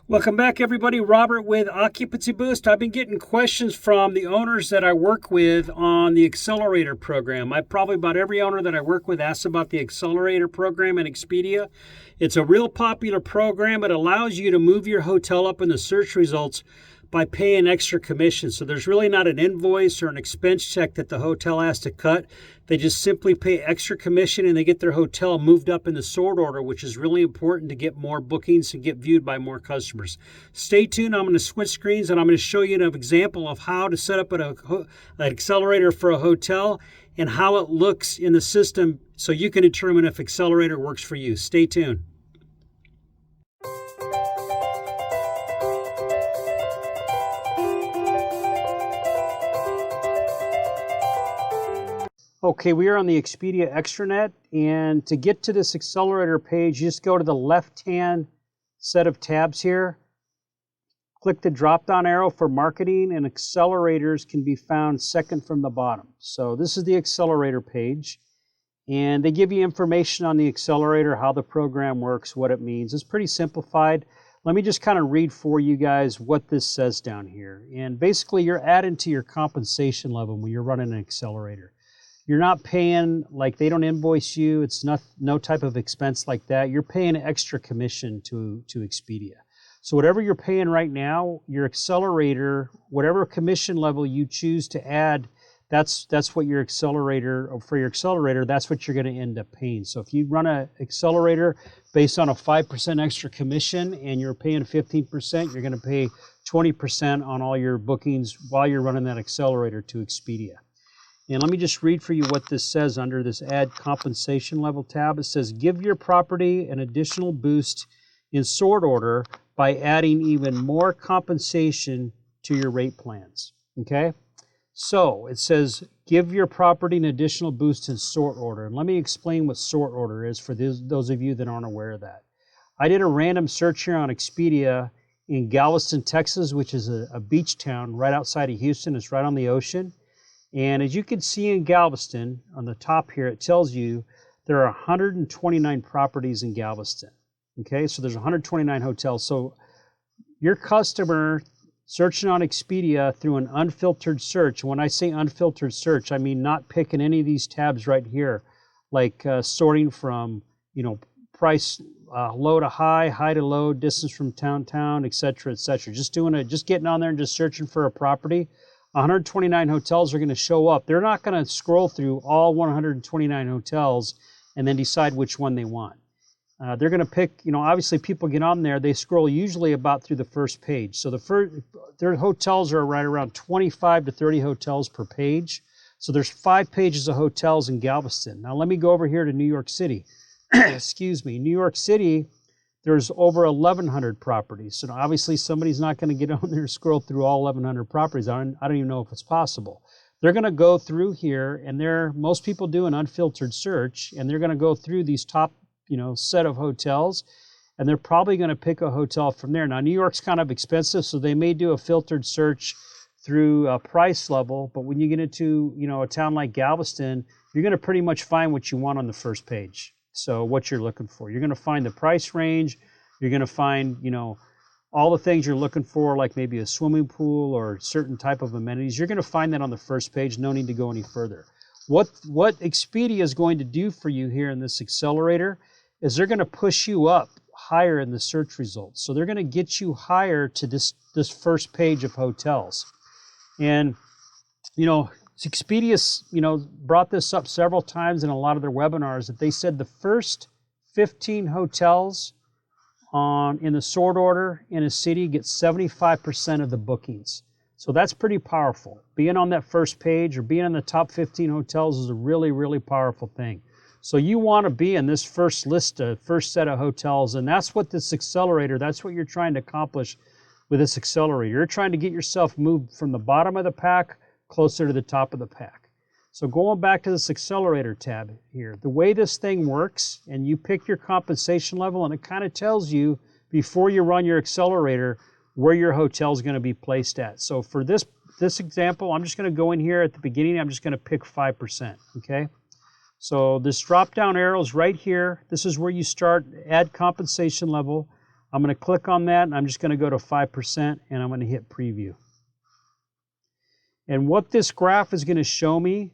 Welcome back, everybody. Robert with Occupancy Boost. I've been getting questions from the owners that I work with on the Accelerator program. Probably about every owner that I work with asks about the Accelerator program in Expedia. It's a real popular program. It allows you to move your hotel up in the search results by paying extra commission. So there's really not an invoice or an expense check that the hotel has to cut. They just simply pay extra commission and they get their hotel moved up in the sort order, which is really important to get more bookings and get viewed by more customers. Stay tuned. I'm going to switch screens and I'm going to show you an example of how to set up an accelerator for a hotel and how it looks in the system so you can determine if Accelerator works for you. Stay tuned. Okay, we are on the Expedia Extranet, and to get to this accelerator page, you just go to the left-hand set of tabs here. Click the drop-down arrow for marketing, and accelerators can be found second from the bottom. So this is the accelerator page, and they give you information on the accelerator, how the program works, what it means. It's pretty simplified. Let me just kind of read for you guys what this says down here. And basically, you're adding to your compensation level when you're running an accelerator. You're not paying, like they don't invoice you. It's no type of expense like that. You're paying extra commission to Expedia. So whatever you're paying right now, your accelerator, whatever commission level you choose to add, that's what your accelerator, for your accelerator, that's what you're going to end up paying. So if you run an accelerator based on a 5% extra commission and you're paying 15%, you're going to pay 20% on all your bookings while you're running that accelerator to Expedia. And let me just read for you what this says under this Add Compensation Level tab. It says, give your property an additional boost in sort order by adding even more compensation to your rate plans. Okay? So it says, give your property an additional boost in sort order. And let me explain what sort order is for those of you that aren't aware of that. I did a random search here on Expedia in Galveston, Texas, which is a beach town right outside of Houston. It's right on the ocean. And as you can see in Galveston, on the top here, it tells you there are 129 properties in Galveston. Okay, so there's 129 hotels. So your customer searching on Expedia through an unfiltered search, and when I say unfiltered search, I mean not picking any of these tabs right here, like sorting from, price low to high, high to low, distance from town, et cetera, et cetera. Just getting on there and just searching for a property. 129 hotels are going to show up. They're not going to scroll through all 129 hotels and then decide which one they want. They're going to pick, obviously people get on there, they scroll usually about through the first page. So their hotels are right around 25 to 30 hotels per page. So there's 5 pages of hotels in Galveston. Now let me go over here to New York City. Excuse me, New York City, there's over 1,100 properties. So obviously somebody's not going to get on there and scroll through all 1,100 properties. I don't even know if it's possible. They're going to go through here, and most people do an unfiltered search, and they're going to go through these top, set of hotels, and they're probably going to pick a hotel from there. Now, New York's kind of expensive, so they may do a filtered search through a price level, but when you get into, a town like Galveston, you're going to pretty much find what you want on the first page. So what you're looking for. You're going to find the price range. You're going to find, all the things you're looking for, like maybe a swimming pool or certain type of amenities. You're going to find that on the first page. No need to go any further. What Expedia is going to do for you here in this accelerator is they're going to push you up higher in the search results. So they're going to get you higher to this first page of hotels. And, Expedia's, brought this up several times in a lot of their webinars that they said the first 15 hotels in the sort order in a city get 75% of the bookings. So that's pretty powerful. Being on that first page or being in the top 15 hotels is a really, really powerful thing. So you want to be in this first list, first set of hotels, and that's what this accelerator, that's what you're trying to accomplish with this accelerator. You're trying to get yourself moved from the bottom of the pack closer to the top of the pack. So going back to this accelerator tab here, the way this thing works, and you pick your compensation level, and it kind of tells you before you run your accelerator where your hotel is going to be placed at. So for this example, I'm just going to go in here at the beginning. I'm just going to pick 5%. Okay. So this drop down arrow is right here. This is where you start, add compensation level. I'm going to click on that, and I'm just going to go to 5%, and I'm going to hit preview. And what this graph is going to show me,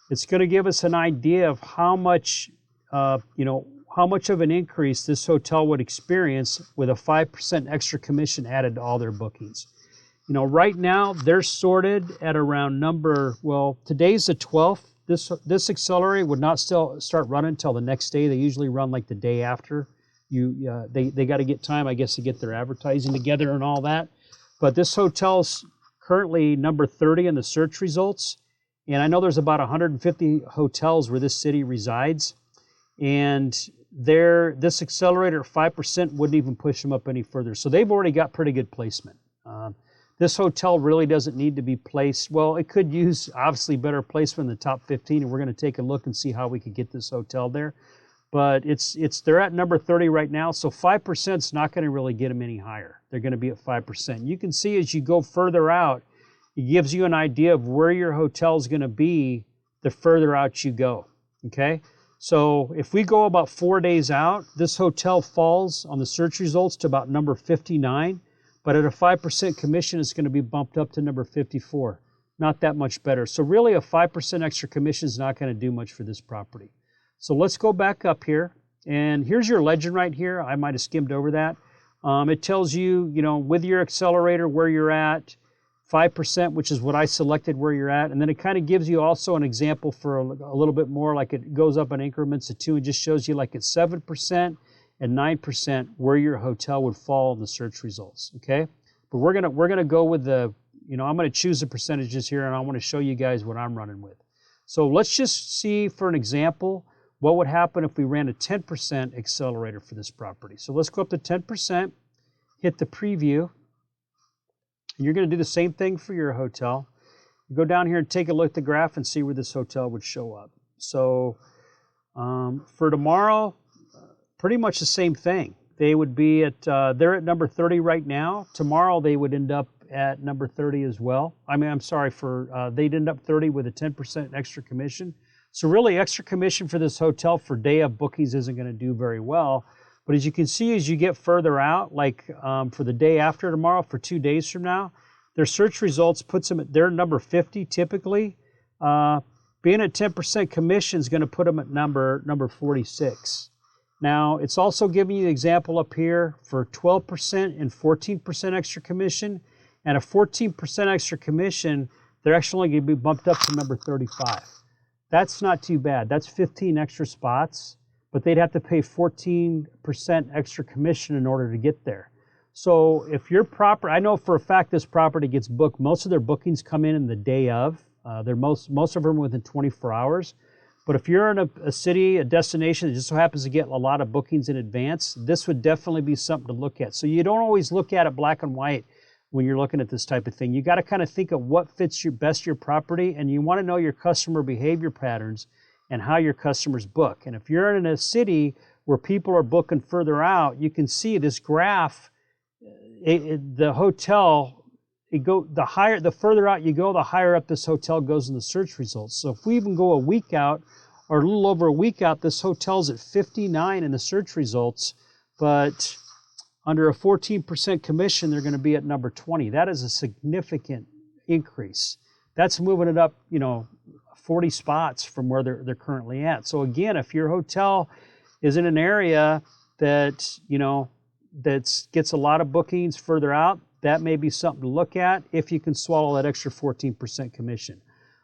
it's going to give us an idea of how much, how much of an increase this hotel would experience with a 5% extra commission added to all their bookings. Right now they're sorted at around today's the 12th. This accelerator would not still start running until the next day. They usually run like the day after. They got to get time, I guess, to get their advertising together and all that. But this hotel's currently number 30 in the search results. And I know there's about 150 hotels where this city resides. And this accelerator at 5% wouldn't even push them up any further. So they've already got pretty good placement. This hotel really doesn't need to be placed. Well, it could use, obviously, better placement in the top 15. And we're going to take a look and see how we could get this hotel there. But they're at number 30 right now. So 5% is not going to really get them any higher. They're going to be at 5%. You can see as you go further out, it gives you an idea of where your hotel is going to be the further out you go, okay? So if we go about 4 days out, this hotel falls on the search results to about number 59, but at a 5% commission, it's going to be bumped up to number 54. Not that much better. So really a 5% extra commission is not going to do much for this property. So let's go back up here, and here's your legend right here. I might have skimmed over that. It tells you, with your accelerator where you're at, 5%, which is what I selected where you're at. And then it kind of gives you also an example for a little bit more, like it goes up in increments of 2 and just shows you like at 7% and 9% where your hotel would fall in the search results, okay? But we're gonna go with I'm gonna choose the percentages here, and I want to show you guys what I'm running with. So let's just see for an example, what would happen if we ran a 10% accelerator for this property. So let's go up to 10%, hit the preview. You're going to do the same thing for your hotel. You go down here and take a look at the graph and see where this hotel would show up. So for tomorrow, pretty much the same thing. They would be they're at number 30 right now. Tomorrow they would end up at number 30 as well. They'd end up 30 with a 10% extra commission. So really extra commission for this hotel for day of bookings isn't going to do very well. But as you can see, as you get further out, like for the day after tomorrow, for 2 days from now, their search results puts them at their number 50 typically. Being at 10% commission is going to put them at number 46. Now, it's also giving you the example up here for 12% and 14% extra commission. And a 14% extra commission, they're actually going to be bumped up to number 35. That's not too bad. That's 15 extra spots. But they'd have to pay 14% extra commission in order to get there. So if your property, I know for a fact this property gets booked, most of their bookings come in the day of. Most of them within 24 hours. But if you're in a city, a destination that just so happens to get a lot of bookings in advance, this would definitely be something to look at. So you don't always look at it black and white when you're looking at this type of thing. You got to kind of think of what fits your property, and you want to know your customer behavior patterns and how your customers book. And if you're in a city where people are booking further out, you can see this graph, the hotel, the further out you go, the higher up this hotel goes in the search results. So if we even go a week out, or a little over a week out, this hotel's at 59 in the search results, but under a 14% commission, they're going to be at number 20. That is a significant increase. That's moving it up, 40 spots from where they're currently at. So again, if your hotel is in an area that, that gets a lot of bookings further out, that may be something to look at if you can swallow that extra 14% commission.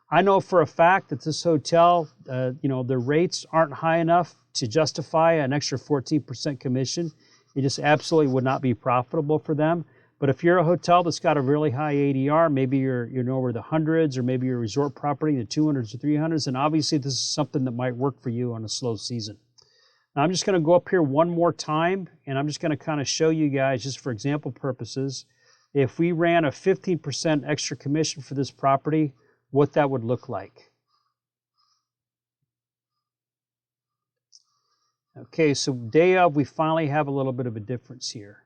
I know for a fact that this hotel, the rates aren't high enough to justify an extra 14% commission. It just absolutely would not be profitable for them. But if you're a hotel that's got a really high ADR, maybe you're over the hundreds, or maybe you're a resort property, the 200s or 300s, and obviously this is something that might work for you on a slow season. Now I'm just going to go up here one more time, and I'm just going to kind of show you guys, just for example purposes, if we ran a 15% extra commission for this property, what that would look like. Okay, so day of, we finally have a little bit of a difference here.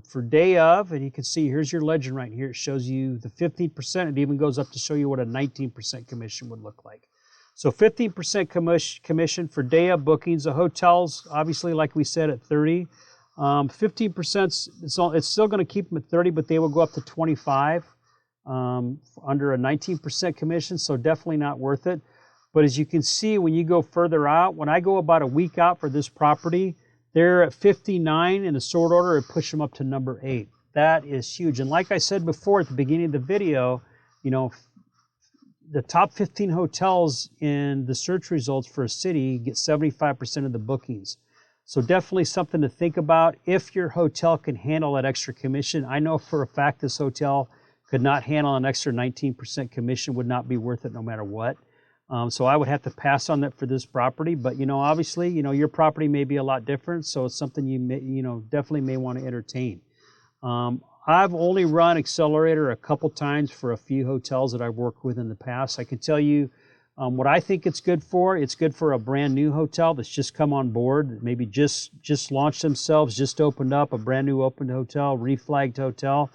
For day of, and you can see here's your legend right here. It shows you the 15%. It even goes up to show you what a 19% commission would look like. So 15% commission for day of bookings. The hotels, obviously, like we said, at 30. 15%, it's still going to keep them at 30, but they will go up to 25 under a 19% commission, so definitely not worth it. But as you can see, when you go further out, when I go about a week out for this property, they're at 59 in the sort order and push them up to number 8. That is huge. And like I said before at the beginning of the video, you know, the top 15 hotels in the search results for a city get 75% of the bookings. So definitely something to think about if your hotel can handle that extra commission. I know for a fact this hotel could not handle an extra 19% commission, would not be worth it no matter what. So I would have to pass on that for this property. But, you know, obviously, you know, your property may be a lot different. So it's something you may, you know, definitely may want to entertain. I've only run Accelerator a couple times for a few hotels that I've worked with in the past. I can tell you what I think it's good for. It's good for a brand new hotel that's just come on board, maybe just launched themselves, just opened up, a brand new opened hotel, reflagged hotel.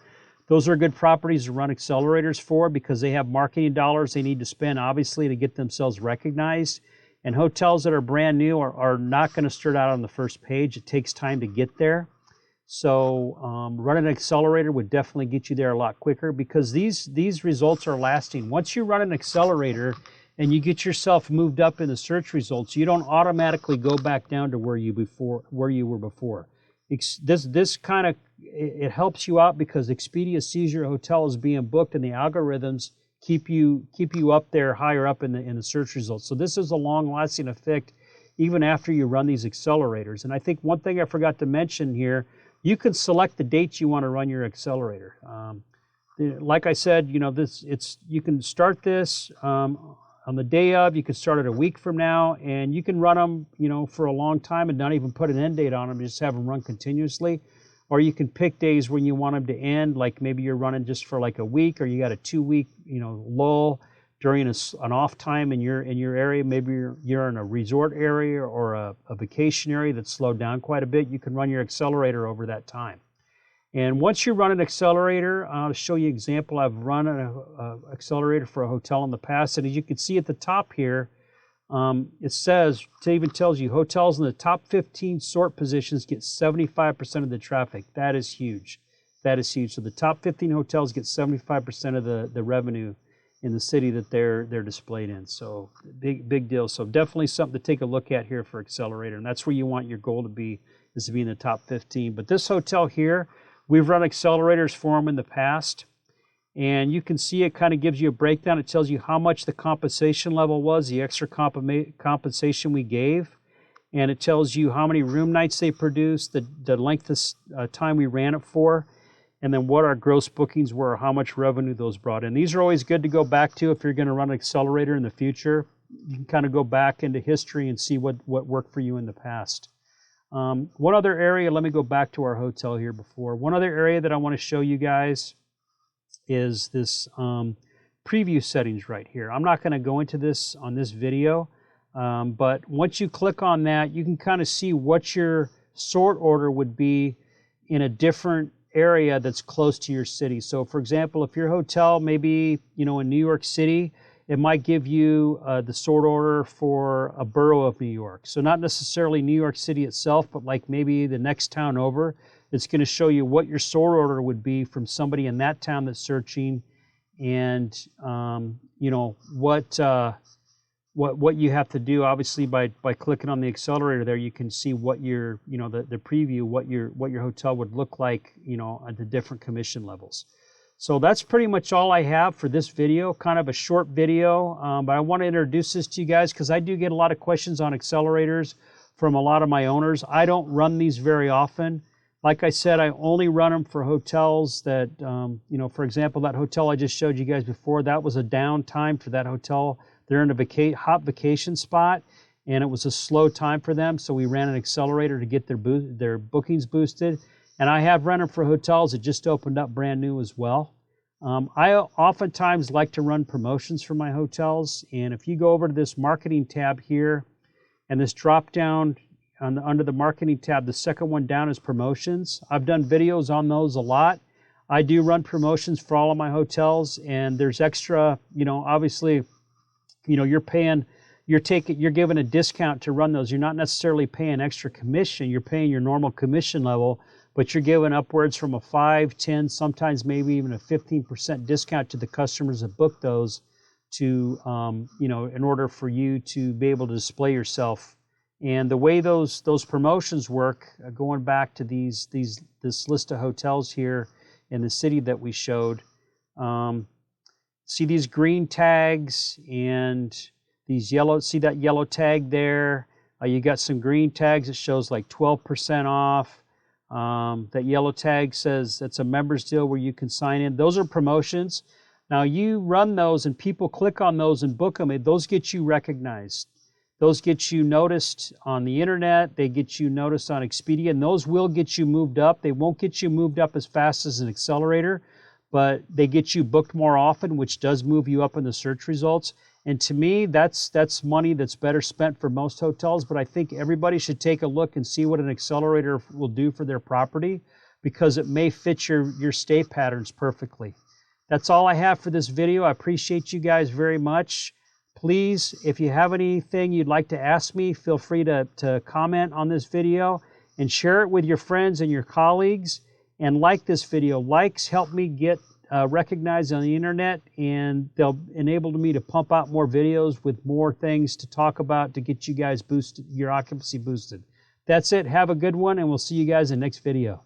Those are good properties to run accelerators for because they have marketing dollars they need to spend, obviously, to get themselves recognized. And hotels that are brand new are not going to start out on the first page. It takes time to get there. So running an accelerator would definitely get you there a lot quicker because these results are lasting. Once you run an accelerator and you get yourself moved up in the search results, you don't automatically go back down to where you were before. This kind of, it helps you out because Expedia sees your hotel as being booked and the algorithms keep you up there, higher up in the search results. So this is a long-lasting effect even after you run these accelerators. And I think one thing I forgot to mention here, you can select the dates you want to run your accelerator. Like I said, you know, you can start this on the day of. You can start it a week from now, and you can run them, you know, for a long time and not even put an end date on them. Just have them run continuously. Or you can pick days when you want them to end, like maybe you're running just for like a week, or you got a 2-week, you know, lull during an off time in your area. Maybe you're in a resort area or a vacation area that's slowed down quite a bit. You can run your accelerator over that time. And once you run an accelerator, I'll show you an example. I've run an accelerator for a hotel in the past, and as you can see at the top here, it says, it even tells you hotels in the top 15 sort positions get 75% of the traffic. That is huge. That is huge. So the top 15 hotels get 75% of the revenue in the city that they're displayed in. So big deal. So definitely something to take a look at here for Accelerator. And that's where you want your goal to be, is to be in the top 15. But this hotel here, we've run accelerators for them in the past. And you can see it kind of gives you a breakdown. It tells you how much the compensation level was, the extra compensation we gave. And it tells you how many room nights they produced, the length of time we ran it for, and then what our gross bookings were, how much revenue those brought in. These are always good to go back to if you're going to run an accelerator in the future. You can kind of go back into history and see what worked for you in the past. One other area, let me go back to our hotel here before. One other area that I want to show you guys is this preview settings right here. I'm not going to go into this on this video, but once you click on that, you can kind of see what your sort order would be in a different area that's close to your city. So for example, if your hotel maybe, you know, in New York City, it might give you the sort order for a borough of New York. So not necessarily New York City itself, but like maybe the next town over. It's going to show you what your sort order would be from somebody in that town that's searching, and you know what you have to do. Obviously, by clicking on the accelerator there, you can see what your, you know, the preview, what your hotel would look like, you know, at the different commission levels. So that's pretty much all I have for this video, kind of a short video, but I want to introduce this to you guys because I do get a lot of questions on accelerators from a lot of my owners. I don't run these very often. Like I said, I only run them for hotels that, you know, for example, that hotel I just showed you guys before, that was a downtime for that hotel. They're in a hot vacation spot, and it was a slow time for them, so we ran an accelerator to get their bookings boosted. And I have run them for hotels that just opened up brand new as well. I oftentimes like to run promotions for my hotels, and if you go over to this marketing tab here, and this drop down under the marketing tab, the second one down is promotions. I've done videos on those a lot. I do run promotions for all of my hotels, and there's extra, you know, obviously, you know, you're paying you're given a discount to run those. You're not necessarily paying extra commission. You're paying your normal commission level, but you're giving upwards from a 5, 10, sometimes maybe even a 15% discount to the customers that book those to, in order for you to be able to display yourself. And the way those promotions work, going back to this list of hotels here in the city that we showed, see these green tags and these yellow, see that yellow tag there? You got some green tags that shows like 12% off. That yellow tag says that's a members deal where you can sign in. Those are promotions. Now you run those and people click on those and book them. Those get you recognized. Those get you noticed on the internet. They get you noticed on Expedia, and those will get you moved up. They won't get you moved up as fast as an accelerator, but they get you booked more often, which does move you up in the search results. And to me, that's money that's better spent for most hotels, but I think everybody should take a look and see what an accelerator will do for their property, because it may fit your stay patterns perfectly. That's all I have for this video. I appreciate you guys very much. Please, if you have anything you'd like to ask me, feel free to comment on this video and share it with your friends and your colleagues, and like this video. Likes help me get recognized on the internet, and they'll enable me to pump out more videos with more things to talk about to get you guys boosted, your occupancy boosted. That's it. Have a good one, and we'll see you guys in the next video.